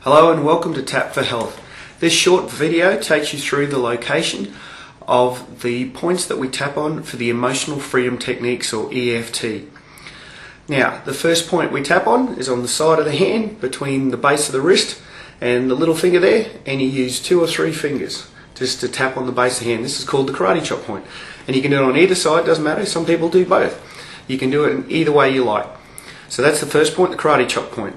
Hello and welcome to Tap for Health. This short video takes you through the location of the points that we tap on for the emotional freedom techniques, or EFT. Now, the first point we tap on is on the side of the hand between the base of the wrist and the little finger there, and you use 2 or 3 fingers just to tap on the base of the hand. This is called the karate chop point, and you can do it on either side, doesn't matter. Some people do both. You can do it in either way you like. So that's the first point, the karate chop point.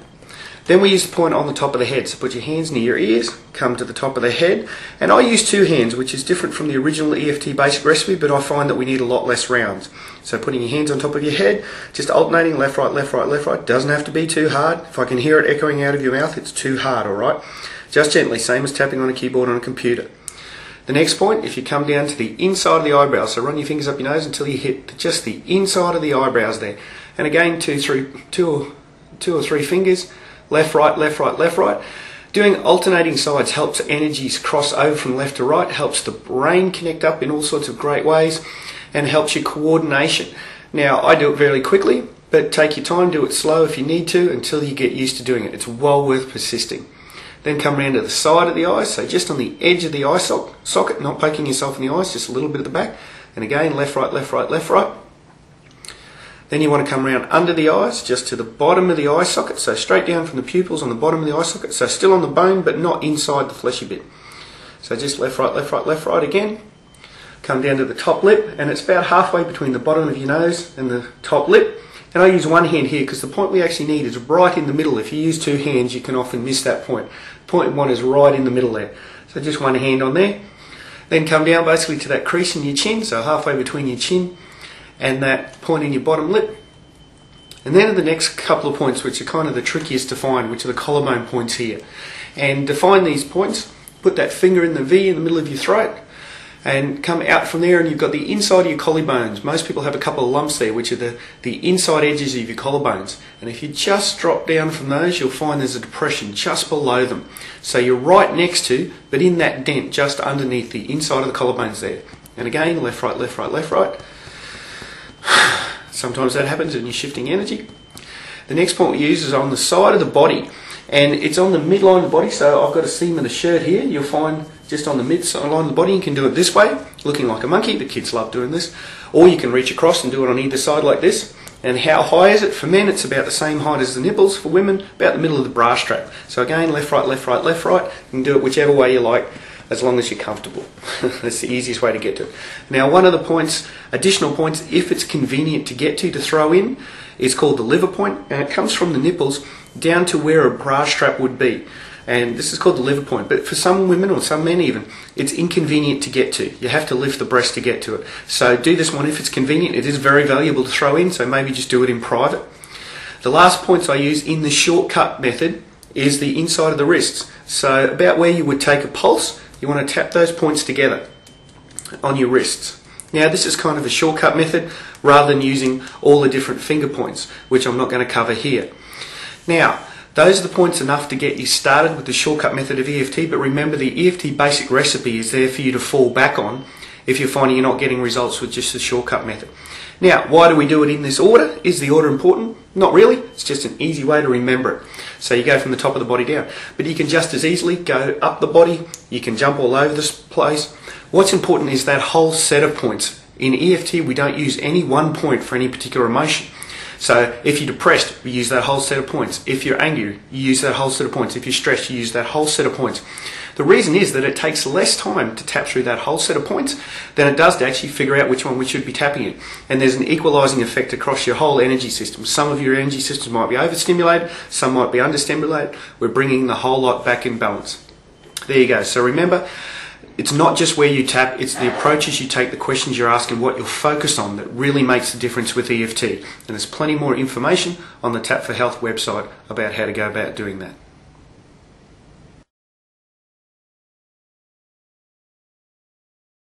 Then we use the point on the top of the head. So put your hands near your ears, come to the top of the head, and I use 2 hands, which is different from the original EFT basic recipe, but I find that we need a lot less rounds. So putting your hands on top of your head, just alternating left, right, left, right, left, right. Doesn't have to be too hard. If I can hear it echoing out of your mouth, it's too hard, alright? Just gently, same as tapping on a keyboard on a computer. The next point, if you come down to the inside of the eyebrow, so run your fingers up your nose until you hit just the inside of the eyebrows there. And again, 2 or 3 fingers, left, right, left, right, left, right. Doing alternating sides helps energies cross over from left to right, helps the brain connect up in all sorts of great ways, and helps your coordination. Now, I do it very quickly, but take your time, do it slow if you need to, until you get used to doing it. It's well worth persisting. Then come around to the side of the eyes, so just on the edge of the eye socket, not poking yourself in the eyes, just a little bit at the back. And again, left, right, left, right, left, right. Then you want to come around under the eyes, just to the bottom of the eye socket, so straight down from the pupils on the bottom of the eye socket, so still on the bone but not inside the fleshy bit. So just left, right, left, right, left, right again. Come down to the top lip, and it's about halfway between the bottom of your nose and the top lip. And I use one hand here because the point we actually need is right in the middle. If you use 2 hands, you can often miss that point. Point 1 is right in the middle there. So just one hand on there. Then come down basically to that crease in your chin, so halfway between your chin and that point in your bottom lip. And then the next couple of points, which are kind of the trickiest to find, which are the collarbone points here. And to find these points, put that finger in the V in the middle of your throat and come out from there, and you've got the inside of your collarbones. Most people have a couple of lumps there, which are the inside edges of your collarbones. And if you just drop down from those, you'll find there's a depression just below them. So you're right next to, but in that dent, just underneath the inside of the collarbones there. And again, left, right, left, right, left, right. Sometimes that happens and you're shifting energy. The next point we use is on the side of the body, and it's on the midline of the body. So I've got a seam of the shirt here. You'll find just on the midline of the body. You can do it this way, looking like a monkey. The kids love doing this. Or you can reach across and do it on either side like this. And how high is it? For men, it's about the same height as the nipples. For women, about the middle of the bra strap. So again, left, right, left, right, left, right. You can do it whichever way you like, as long as you're comfortable. That's the easiest way to get to it. Now, one of the points, additional points, if it's convenient to get to throw in, is called the liver point, and it comes from the nipples down to where a bra strap would be. And this is called the liver point, but for some women, or some men even, it's inconvenient to get to. You have to lift the breast to get to it. So do this one if it's convenient. It is very valuable to throw in, so maybe just do it in private. The last points I use in the shortcut method is the inside of the wrists. So about where you would take a pulse, you want to tap those points together on your wrists. Now, this is kind of a shortcut method rather than using all the different finger points, which I'm not going to cover here. Now, those are the points enough to get you started with the shortcut method of EFT, but remember, the EFT basic recipe is there for you to fall back on if you're finding you're not getting results with just the shortcut method. Now, why do we do it in this order? Is the order important? Not really. It's just an easy way to remember it. So you go from the top of the body down. But you can just as easily go up the body. You can jump all over this place. What's important is that whole set of points. In EFT, we don't use any one point for any particular emotion. So if you're depressed, we use that whole set of points. If you're angry, you use that whole set of points. If you're stressed, you use that whole set of points. The reason is that it takes less time to tap through that whole set of points than it does to actually figure out which one we should be tapping in. And there's an equalizing effect across your whole energy system. Some of your energy systems might be overstimulated, some might be understimulated. We're bringing the whole lot back in balance. There you go. So remember, it's not just where you tap, it's the approaches you take, the questions you're asking, what you're focused on that really makes the difference with EFT. And there's plenty more information on the Tap for Health website about how to go about doing that.